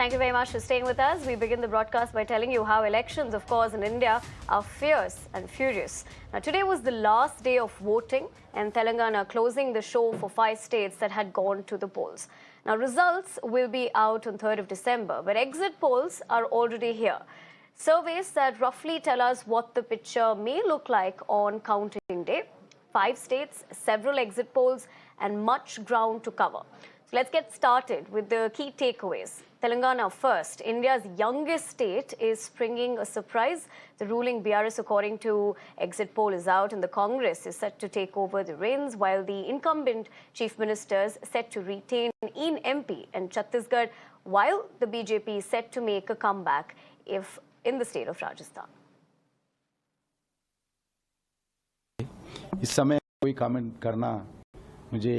Thank you very much for staying with us. We begin the broadcast by telling you how elections, of course, in India are fierce and furious. Now, today was the last day of voting, and Telangana closing the show for 5 states that had gone to the polls. Now, results will be out on 3rd of December, but exit polls are already here. Surveys that roughly tell us what the picture may look like on counting day. 5 states, several exit polls, and much ground to cover. So let's get started with the key takeaways. Telangana first. India's youngest state is springing a surprise. The ruling BRS, according to exit poll, is out, and the Congress is set to take over the reins, while the incumbent chief ministers set to retain in MP and Chhattisgarh, while the BJP is set to make a comeback if in the state of Rajasthan. इस समय कोई comment करना, मुझे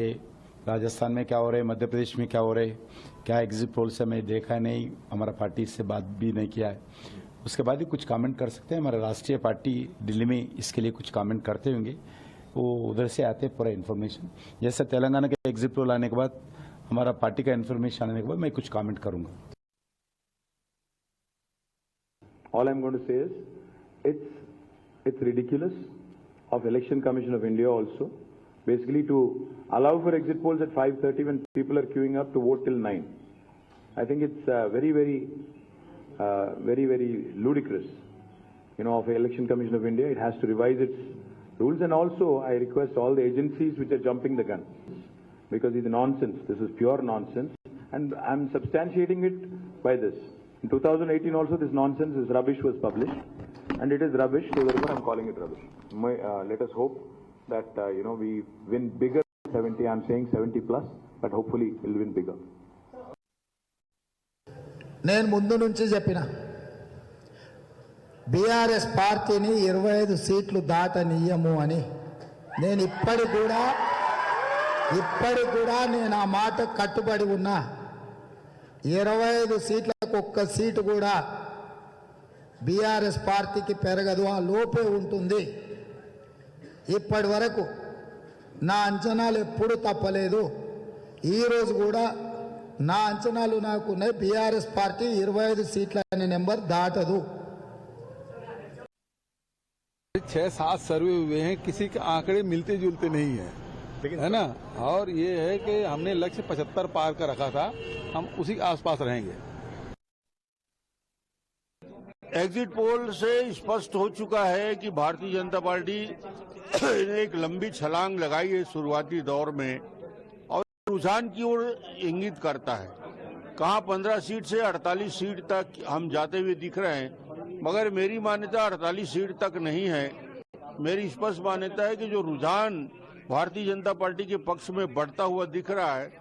राजस्थान में क्या हो रहा है, मध्य प्रदेश में क्या हो रहा है, क्या एग्जिट पोल से मैं देखा नहीं, हमारा पार्टी इससे बात भी नहीं किया है, उसके बाद ही कुछ कमेंट कर सकते हैं। हमारा राष्ट्रीय पार्टी दिल्ली में इसके लिए कुछ कमेंट करते होंगे, वो उधर से आते हैं पूरा इन्फॉर्मेशन। जैसे तेलंगाना के एग्जिट पोल आने के बाद हमारा पार्टी का इन्फॉर्मेशन आने के बाद मैं कुछ कमेंट करूंगा। All I'm going to say is it's ridiculous of Election Commission of India also, basically to allow for exit polls at 5:30 when people are queuing up to vote till 9. I think it's very ludicrous, of Election Commission of India. It has to revise its rules, and also I request all the agencies which are jumping the gun, because it's nonsense. This is pure nonsense, and I'm substantiating it by this. In 2018 also this nonsense, this rubbish was published, and it is rubbish, so therefore I'm calling it rubbish. Let us hope that we win bigger. 70, I'm saying 70 plus, but hopefully we'll win bigger. నేను ముందు నుంచి చెప్పిన BRS పార్టీని 25 సీట్లు దాటనియ్యము అని. నేను ఇప్పటికి కూడా నేను ఆ మాట కట్టుబడి ఉన్నా. 25 సీట్లకు ఒక్క సీటు కూడా బీఆర్ఎస్ పార్టీకి పెరగదు, ఆ లోపే ఉంటుంది. ఇప్పటి వరకు నా అంచనాలు ఎప్పుడు తప్పలేదు. ఈరోజు కూడా నా అంచనాలు నాకున్నాయి. బీఆర్ఎస్ పార్టీ 25 సీట్ల అనే నెంబర్ దాటదు. 6-7 सर्वे हुए हैं, किसी के आंकड़े मिलते जुलते नहीं है, है ना। और ये है कि हमने लक्ष्य 75 पार का रखा था, हम उसी आसपास रहेंगे। एग्जिट पोल से स्पष्ट हो चुका है कि भारतीय जनता पार्टी ने एक लंबी छलांग लगाई है शुरुआती दौर में, और रुझान की ओर इंगित करता है। कहां 15 सीट से 48 सीट तक हम जाते हुए दिख रहे हैं, मगर मेरी मान्यता 48 सीट तक नहीं है। मेरी स्पष्ट मान्यता है कि जो रुझान भारतीय जनता पार्टी के पक्ष में बढ़ता हुआ दिख रहा है,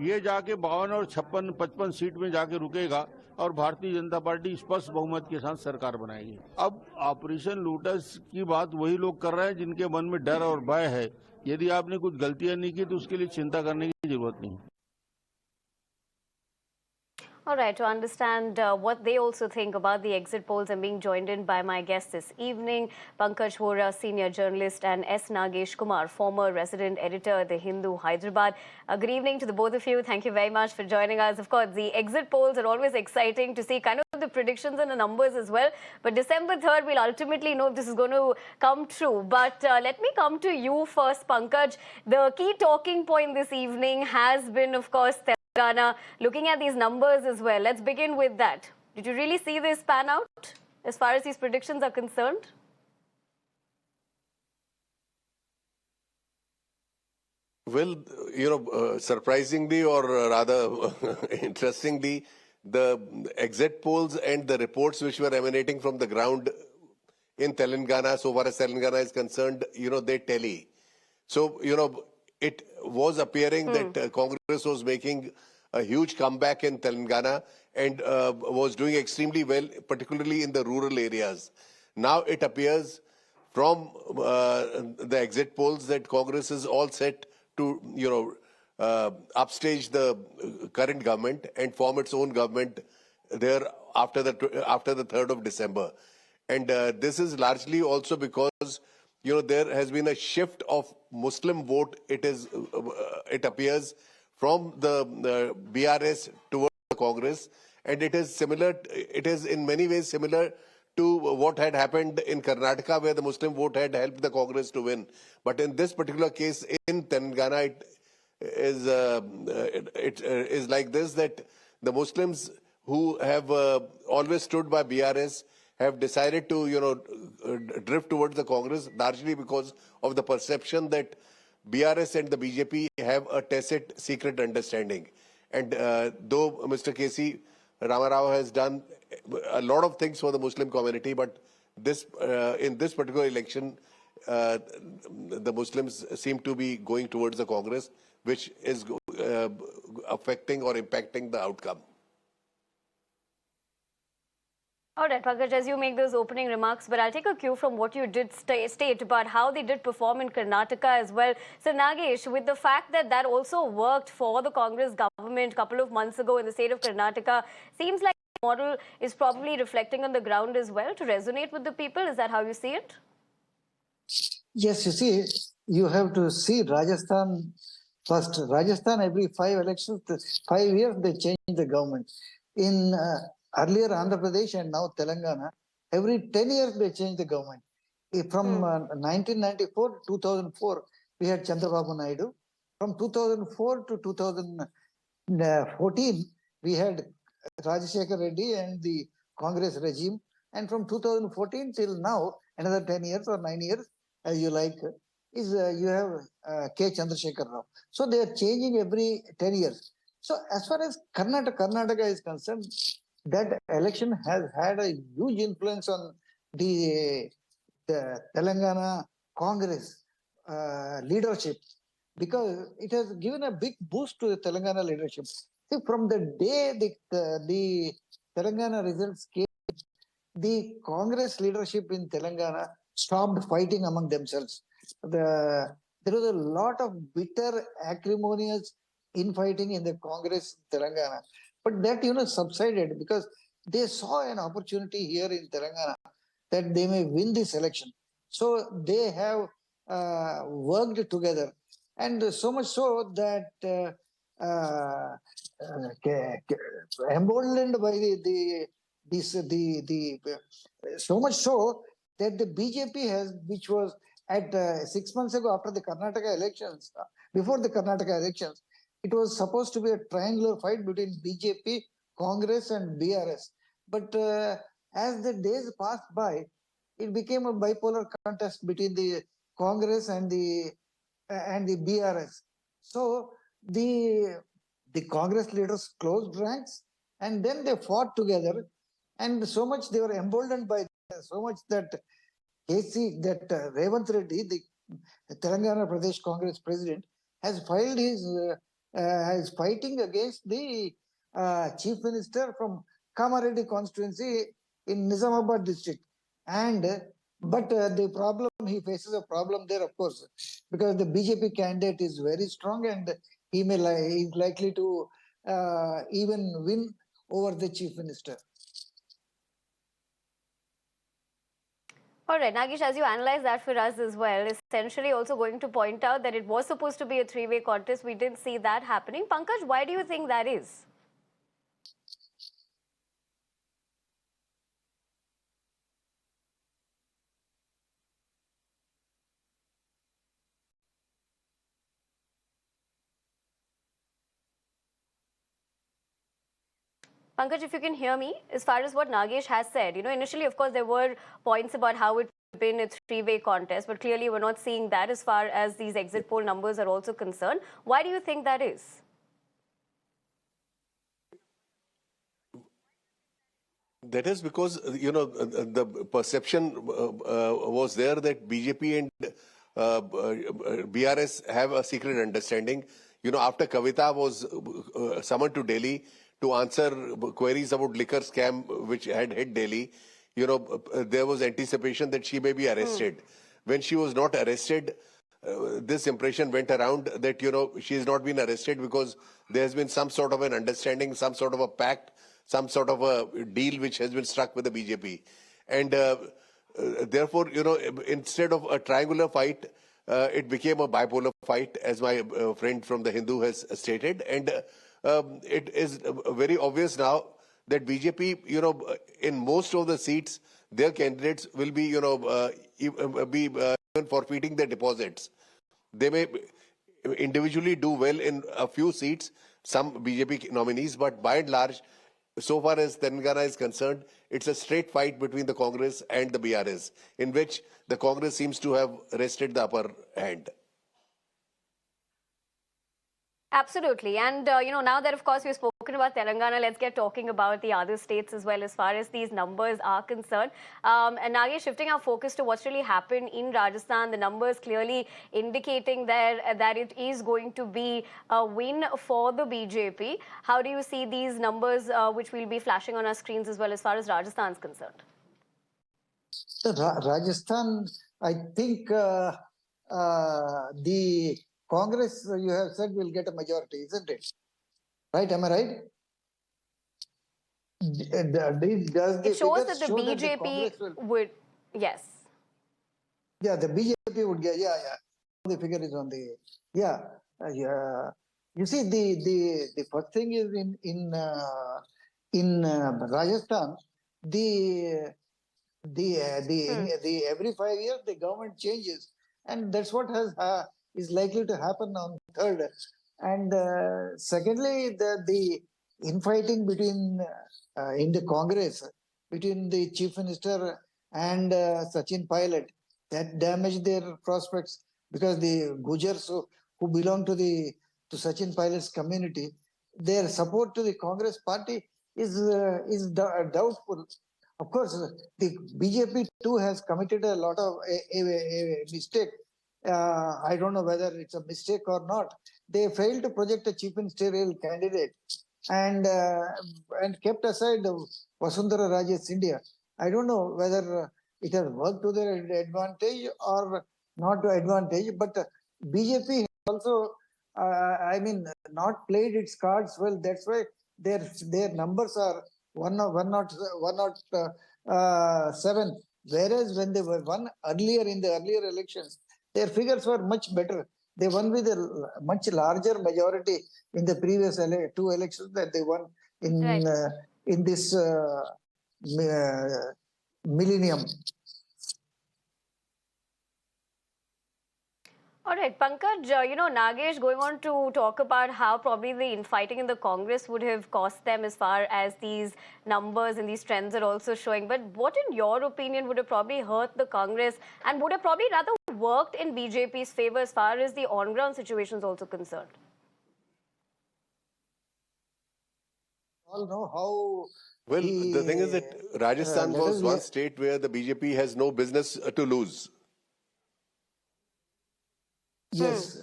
ये जाके 52 और 56-55 सीट में जाके रुकेगा, और भारतीय जनता पार्टी स्पष्ट बहुमत के साथ सरकार बनाएगी। अब ऑपरेशन लोटस की बात वही लोग कर रहे हैं जिनके मन में डर और भय है। यदि आपने कुछ गलतियां नहीं की तो उसके लिए चिंता करने की जरूरत नहीं। All right, to understand what they also think about the exit polls, I'm being joined in by my guests this evening, Pankaj Vohra, senior journalist, and S. Nagesh Kumar, former resident editor at The Hindu, Hyderabad. Good evening to the both of you. Thank you very much for joining us. Of course, the exit polls are always exciting to see kind of the predictions and the numbers as well. But December 3rd, we'll ultimately know if this is going to come true. But let me come to you first, Pankaj. The key talking point this evening has been, of course, Telangana. Looking at these numbers as well, let's begin with that. Did you really see this pan out as far as these predictions are concerned? Well, surprisingly, or rather interestingly, the exit polls and the reports which were emanating from the ground in Telangana, so far as Telangana is concerned, they tally. So, it was appearing that Congress was making a huge comeback in Telangana and was doing extremely well, particularly in the rural areas. Now it appears from the exit polls that Congress is all set to, upstage the current government and form its own government there after the 3rd of December. And this is largely also because there has been a shift of Muslim vote. It appears from the BRS towards the Congress, and it is similar. It is in many ways similar to what had happened in Karnataka, where the Muslim vote had helped the Congress to win. But in this particular case, in Telangana, it is like this, that the Muslims who have always stood by BRS have decided to, drift towards the Congress, largely because of the perception that BRS and the BJP have a tacit secret understanding. And though Mr. K.C. Ramarao has done a lot of things for the Muslim community, but in this particular election, the Muslims seem to be going towards the Congress, which is affecting or impacting the outcome. All right, Pankaj, as you make those opening remarks, but I'll take a cue from what you did state about how they did perform in Karnataka as well. So, Nagesh, with the fact that that also worked for the Congress government a couple of months ago in the state of Karnataka, seems like the model is probably reflecting on the ground as well to resonate with the people. Is that how you see it? Yes, you see, you have to see Rajasthan first. Rajasthan, every 5 elections, 5 years, they change the government. In earlier Andhra Pradesh and now Telangana, every 10 years they change the government. From 1994 to 2004, we had Chandrababu Naidu. From 2004 to 2014, we had Rajashekar Reddy and the Congress regime. And from 2014 till now, another 10 years or 9 years, as you like, is you have K. Chandrasekhar Rao. So they are changing every 10 years. So as far as Karnataka is concerned, that election has had a huge influence on the Telangana Congress leadership, because it has given a big boost to the Telangana leadership. See, from the day the Telangana results came, the Congress leadership in Telangana stopped fighting among themselves. There was a lot of bitter, acrimonious infighting in the Congress in Telangana. But that, subsided because they saw an opportunity here in Telangana that they may win this election. So they have worked together. And so much so that emboldened by so much so that the BJP has, which was at 6 months ago after the Karnataka elections, before the Karnataka elections, it was supposed to be a triangular fight between BJP, Congress and BRS. But as the days passed by, it became a bipolar contest between the Congress and the BRS. So the Congress leaders closed ranks, and then they fought together, and so much they were emboldened by so much that Revanth Reddy, the Telangana Pradesh Congress president, has filed his is fighting against the chief minister from Kamareddy constituency in Nizamabad district. But the problem, he faces a problem there, of course, because the BJP candidate is very strong and he is likely to even win over the chief minister. All right, Nagesh, as you analyze that for us as well, essentially also going to point out that it was supposed to be a three-way contest. We didn't see that happening. Pankaj, why do you think that is? Pankaj, if you can hear me, as far as what Nagesh has said, initially, of course, there were points about how it had been a three-way contest, but clearly we're not seeing that as far as these exit poll numbers are also concerned. Why do you think that is? That is because, the perception was there that BJP and BRS have a secret understanding. After Kavita was summoned to Delhi to answer queries about liquor scam which had hit Delhi, there was anticipation that she may be arrested. When she was not arrested, this impression went around that, she has not been arrested because there has been some sort of an understanding, some sort of a pact, some sort of a deal which has been struck with the BJP. And therefore, instead of a triangular fight, it became a bipolar fight, as my friend from the Hindu has stated. And it is very obvious now that BJP, in most of the seats, their candidates will be, even forfeiting their deposits. They may individually do well in a few seats, some BJP nominees, but by and large, so far as Telangana is concerned, it's a straight fight between the Congress and the BRS, in which the Congress seems to have wrested the upper hand. Absolutely. And, now that, of course, we've spoken about Telangana, let's get talking about the other states as well as far as these numbers are concerned. And Nagesh, shifting our focus to what's really happened in Rajasthan, the numbers clearly indicating there that it is going to be a win for the BJP. How do you see these numbers, which we'll be flashing on our screens as well as far as Rajasthan is concerned? So Rajasthan, I think the Congress, you have said, will get a majority, isn't it? Right? Am I right? Does It shows that the show BJP would, yes. Yeah, the BJP would get, yeah. The figure is on the, yeah. You see, the first thing is in Rajasthan, the every 5 years the government changes, and that's what is likely to happen on third. And secondly, the infighting between in the Congress between the Chief Minister and Sachin Pilot, that damaged their prospects, because the Gujars who belong to Sachin Pilot's community, their support to the Congress party is doubtful. Of course, the BJP too has committed a lot of a mistake. I don't know whether it's a mistake or not. They failed to project a chief ministerial candidate and kept aside Vasundhara Raje's India. I don't know whether it has worked to their advantage or not to advantage, but BJP also, not played its cards well. That's why their numbers are 107, whereas when they were won earlier in the earlier elections, their figures were much better. They won with a much larger majority in the previous two elections that they won in this millennium. All right, Pankaj, Nagesh going on to talk about how probably the infighting in the Congress would have cost them as far as these numbers and these trends are also showing. But what, in your opinion, would have probably hurt the Congress and would have probably rather worked in BJP's favor as far as the on-ground situation is also concerned? All know how. Well, the thing is that Rajasthan was one state where the BJP has no business to lose. Yes,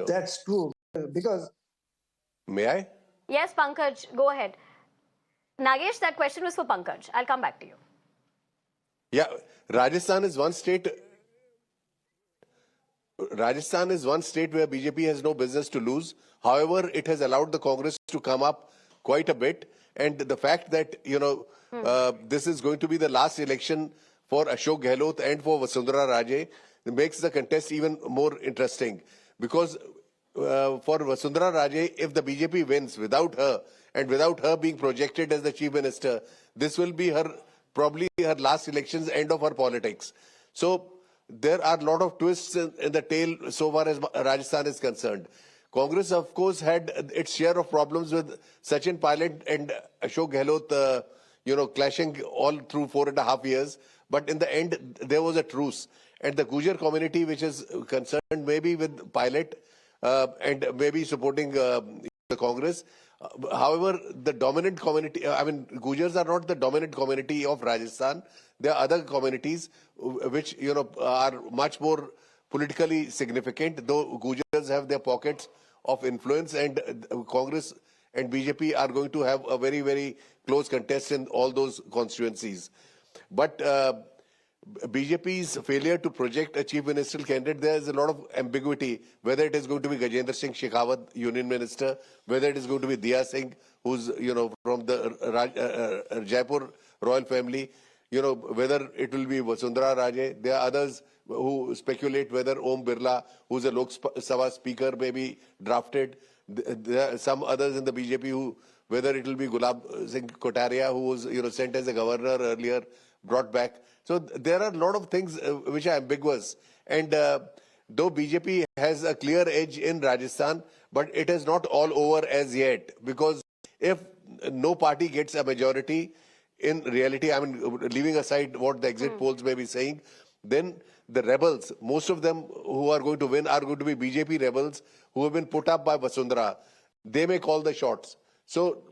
that's true. Because. May I? Yes, Pankaj, go ahead. Nagesh, that question was for Pankaj. I'll come back to you. Yeah, Rajasthan is one state. Rajasthan is one state where BJP has no business to lose. However, it has allowed the Congress to come up quite a bit. And the fact that, this is going to be the last election for Ashok Gehlot and for Vasundhara Raje makes the contest even more interesting. Because for Vasundhara Raje, if the BJP wins without her and without her being projected as the Chief Minister, this will be probably her last elections, end of her politics. So there are a lot of twists in the tail so far as Rajasthan is concerned. Congress, of course, had its share of problems with Sachin Pilot and Ashok Gehlot, clashing all through 4.5 years. But in the end, there was a truce. And the Gujar community, which is concerned maybe with Pilot and maybe supporting the Congress. However, the dominant community, Gujars are not the dominant community of Rajasthan. There are other communities which, are much more politically significant, though Gujars have their pockets of influence, and Congress and BJP are going to have a very, very close contest in all those constituencies. But BJP's failure to project a chief ministerial candidate, there is a lot of ambiguity, whether it is going to be Gajendra Singh Shekhawat, Union Minister, whether it is going to be Diya Singh, who's, from the Jaipur royal family, whether it will be Vasundhara Raje. There are others who speculate whether Om Birla, who's a Lok Sabha speaker, may be drafted. There are some others in the BJP who whether it will be Gulab Singh Kotaria, who was sent as a governor earlier, brought back. So there are a lot of things which are ambiguous. And though BJP has a clear edge in Rajasthan, but it is not all over as yet, because if no party gets a majority, in reality, I mean, leaving aside what the exit polls may be saying, then the rebels, most of them who are going to win are going to be BJP rebels who have been put up by Vasundhara. They may call the shots. So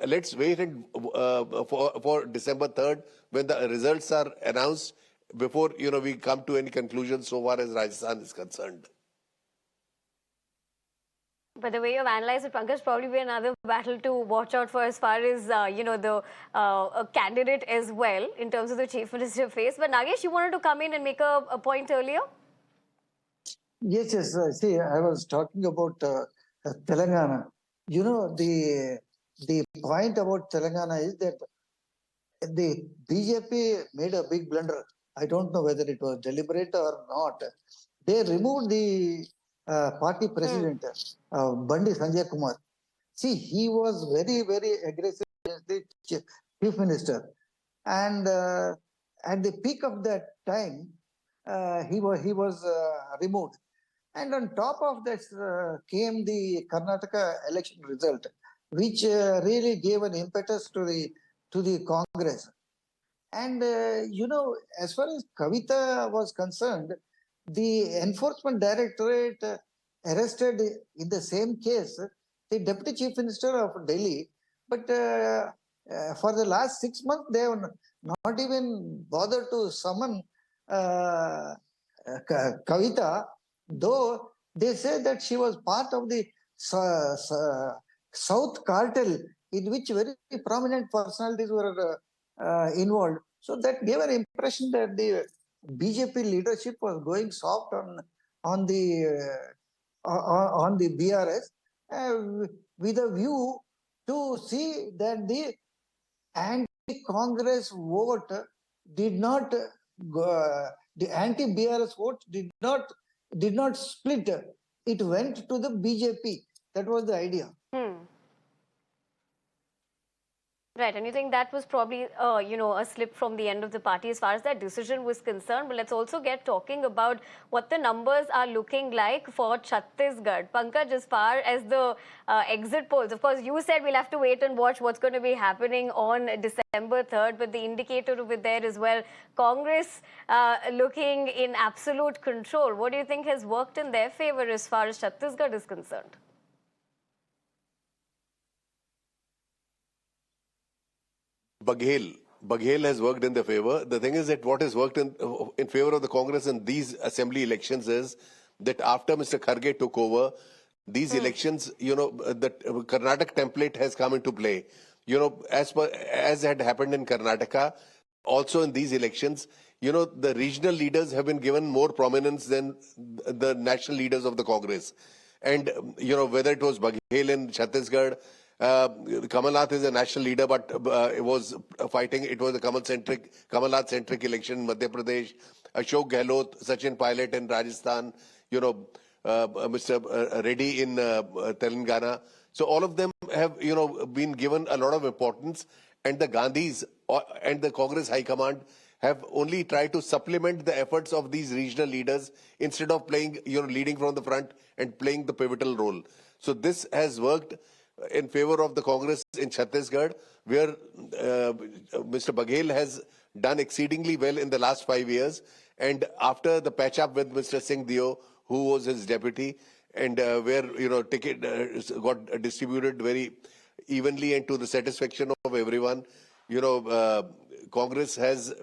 let's wait for December 3rd when the results are announced before we come to any conclusion so far as Rajasthan is concerned. But the way you've analyzed it, Pankaj, probably be another battle to watch out for as far as, the candidate as well in terms of the Chief Minister face. But Nagesh, you wanted to come in and make a point earlier? Yes, yes. See, I was talking about Telangana. You know, the point about Telangana is that the BJP made a big blunder. I don't know whether it was deliberate or not. They removed the party president, Bandi Sanjay Kumar. See, he was very, very aggressive against the chief minister. And at the peak of that time, he was removed. And on top of that came the Karnataka election result, which really gave an impetus to the Congress. And as far as Kavita was concerned, the enforcement directorate arrested in the same case the deputy chief minister of Delhi, but for the last 6 months they have not even bothered to summon Kavita, though they say that she was part of the South cartel in which very prominent personalities were involved. So that gave an impression that the BJP leadership was going soft on the BRS with a view to see that the anti-Congress vote did not the anti-BRS vote did not split. It went to the BJP. That was the idea. Right, and you think that was probably, a slip from the end of the party as far as that decision was concerned. But let's also get talking about what the numbers are looking like for Chhattisgarh. Pankaj, as far as the exit polls, of course, you said we'll have to wait and watch what's going to be happening on December 3rd, but the indicator over there as well, Congress looking in absolute control. What do you think has worked in their favor as far as Chhattisgarh is concerned? Baghel has worked in their favor. The thing is that what has worked in favor of the Congress in these assembly elections is that after Mr. Kharge took over, these elections, the Karnataka template has come into play. As had happened in Karnataka, also in these elections, the regional leaders have been given more prominence than the national leaders of the Congress. And, whether it was Baghel in Chhattisgarh, Kamalnath is a national leader, but it was fighting. It was a Kamalnath-centric election in Madhya Pradesh. Ashok Gehlot, Sachin Pilot in Rajasthan. Mr. Reddy in Telangana. So all of them have, been given a lot of importance, and the Gandhis and the Congress High Command have only tried to supplement the efforts of these regional leaders instead of playing, leading from the front and playing the pivotal role. So this has worked in favor of the Congress in Chhattisgarh, where Mr. Baghel has done exceedingly well in the last 5 years. And after the patch up with Mr. Singh Dio, who was his deputy, and where ticket got distributed very evenly and to the satisfaction of everyone, Congress has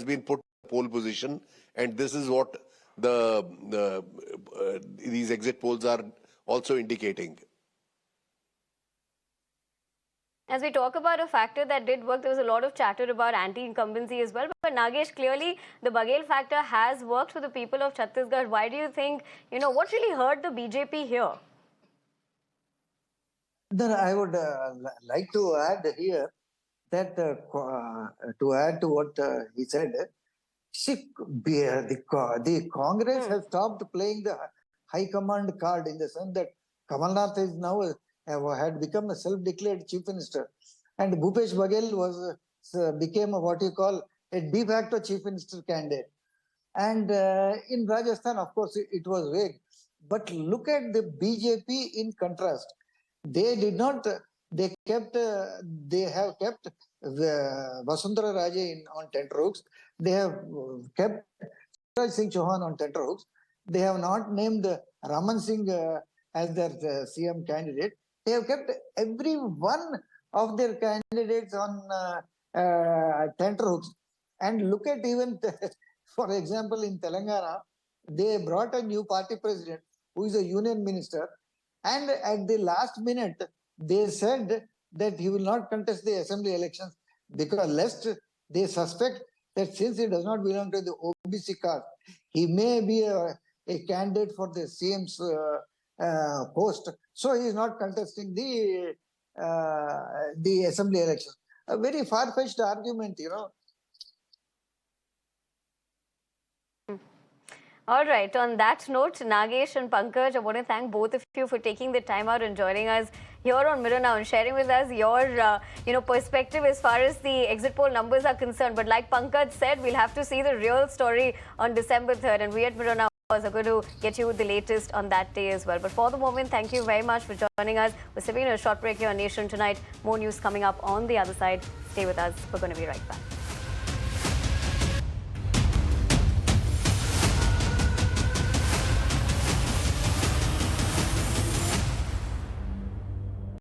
been put in pole position, and this is what these exit polls are also indicating. As we talk about a factor that did work, there was a lot of chatter about anti-incumbency as well. But Nagesh, clearly the Baghel factor has worked for the people of Chhattisgarh. Why do you think, what really hurt the BJP here? Then I would like to add here that to add to what he said, see, the Congress has stopped playing the high command card in the sense that Kamalnath is now had become a self-declared chief minister, and Bhupesh Baghel became what you call a de facto chief minister candidate. And in Rajasthan, of course, it was vague. But look at the BJP in contrast. They did not. They kept. They have kept Vasundhara Raje on tenterhooks. They have kept Raj Singh Chauhan on tenterhooks. They have not named Raman Singh as their CM candidate. They have kept every one of their candidates on tenterhooks. And look at even, for example, in Telangana, they brought a new party president who is a union minister. And at the last minute, they said that he will not contest the assembly elections because lest they suspect that since he does not belong to the OBC caste, he may be a candidate for the CM's post. So he is not contesting the assembly elections. A very far-fetched argument, you know. All right. On that note, Nagesh and Pankaj, I want to thank both of you for taking the time out and joining us here on Mirror Now and sharing with us your, perspective as far as the exit poll numbers are concerned. But like Pankaj said, we'll have to see the real story on December 3rd. And we at Mirror Now are going to get you the latest on that day as well. But for the moment, thank you very much for joining us. We're sipping a short break here on Nation Tonight. More news coming up on the other side. Stay with us. We're going to be right back.